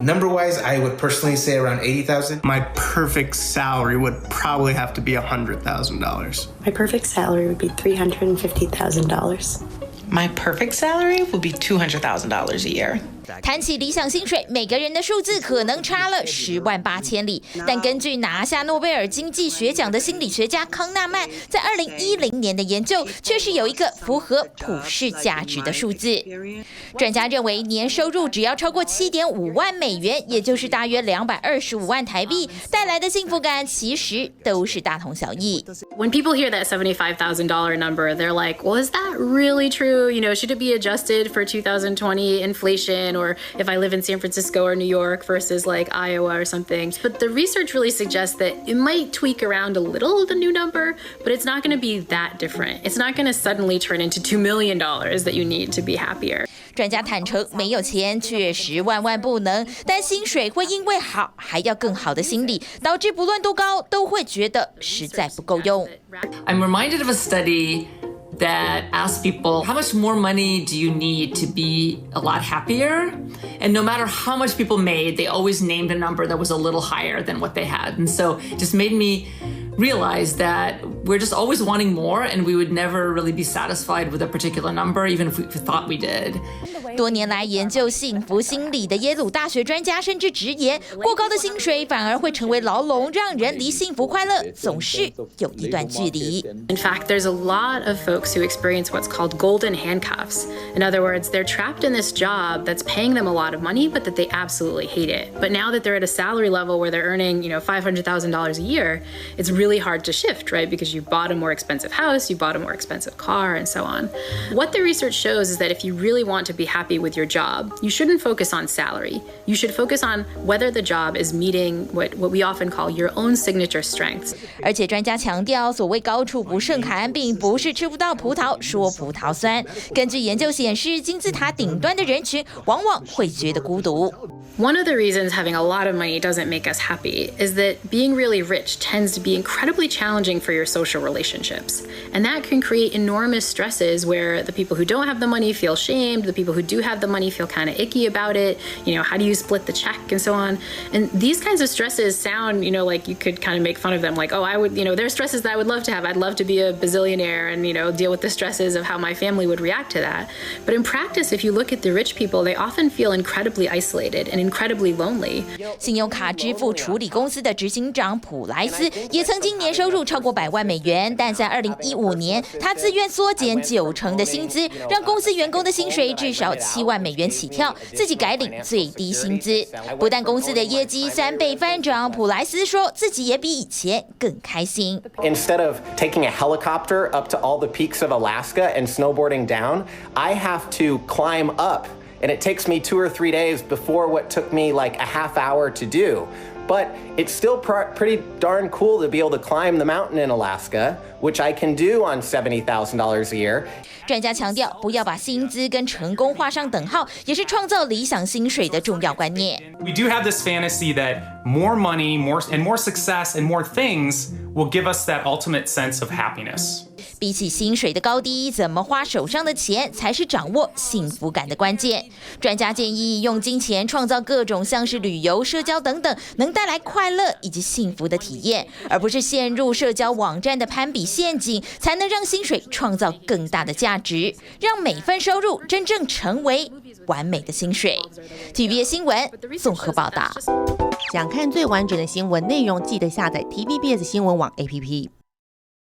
Number-wise, I would personally say around $80,000. My perfect salary would probably have to be $100,000. My perfect salary would be $350,000. My perfect salary would be $200,000 a year. 谈起理想薪水，每个人的数字可能差了10万8千里。但根据拿下诺贝尔经济学奖的心理学家康纳曼在2010年的研究，却是有一个符合普世价值的数字。专家认为，年收入只要超过7.5万美元，也就是大约225万台币，带来的幸福感其实都是大同小异。When people hear that $75,000 number, they're like, well, is that really true? Should it be adjusted for 2020 inflation? Or if I live in San Francisco or New York versus like Iowa or something. But the research really suggests that it might tweak around a little, the new number, but it's not going to be that different. It's not going to suddenly turn into $2 million that you need to be happier. 专家坦诚，没有钱确实万万不能，但薪水会因为好还要更好的心理，导致不论多高都会觉得实在不够用。I'm reminded of a study that asks people, how much more money do you need to be a lot happier? And no matter how much people made, they always named a number that was a little higher than what they had. And so it just made me realize that we're just always wanting more, and we would never really be satisfied with a particular number, even if we thought we did. 多年来研究幸福心理的耶鲁大学专家甚至直言，过高的薪水反而会成为牢笼，让人离幸福快乐总是有一段距离。In fact, there's a lot of folks who experience what's called golden handcuffs. In other words, they're trapped in this job that's paying them a lot of money, but that they absolutely hate it. But now that they're at a salary level where they're earning, $500,000 a year, it's really hard to shift, right? Because you bought a more expensive house, you bought a more expensive car, and so on. What the research shows is that if you really want to be happy with your job, you shouldn't focus on salary. You should focus on whether the job is meeting what we often call your own signature strengths. 而且专家强调，所谓高处不胜寒，并不是吃不到葡萄说葡萄酸。根据研究显示，金字塔顶端的人群往往会觉得孤独。One of the reasons having a lot of money doesn't make us happy is that being really rich tends to be incredibly challenging for your social relationships. And that can create enormous stresses where the people who don't have the money feel shamed, the people who do have the money feel kind of icky about it. How do you split the check and so on? And these kinds of stresses sound, like you could kind of make fun of them, like, oh, I would, there's stresses that I would love to have. I'd love to be a bazillionaire and, deal with the stresses of how my family would react to that. But in practice, if you look at the rich people, they often feel incredibly isolated and incredibly lonely. 信用卡支付处理公司的执行长普莱斯也曾经年收入超过100万美元，但在2015年，他自愿缩减90%的薪资，让公司员工的薪水至少7万美元起跳，自己改领最低薪资。不但公司的业绩3倍翻涨，普莱斯说自己也比以前更开心。Instead of taking a helicopter up to all the peaks of Alaska and snowboarding down, I have to climb up. And it takes me 2 or 3 days before what took me like a half hour to do. But it's still pretty darn cool to be able to climb the mountain in Alaska, which I can do on $70,000 a year. 专家强调，不要把薪资跟成功画上等号，也是创造理想薪水的重要观念。We do have this fantasy that more money, more success, and more things will give us that ultimate sense of happiness. 比起薪水的高低，怎么花手上的钱才是掌握幸福感的关键。专家建议用金钱创造各种像是旅游、社交等等能带来快乐以及幸福的体验，而不是陷入社交网站的攀比陷阱，才能让薪水创造更大的价值，让每份收入真正成为完美的薪水。TVBS 新闻综合报道。想看最完整的新闻内容，记得下载TVBS 新闻网 APP。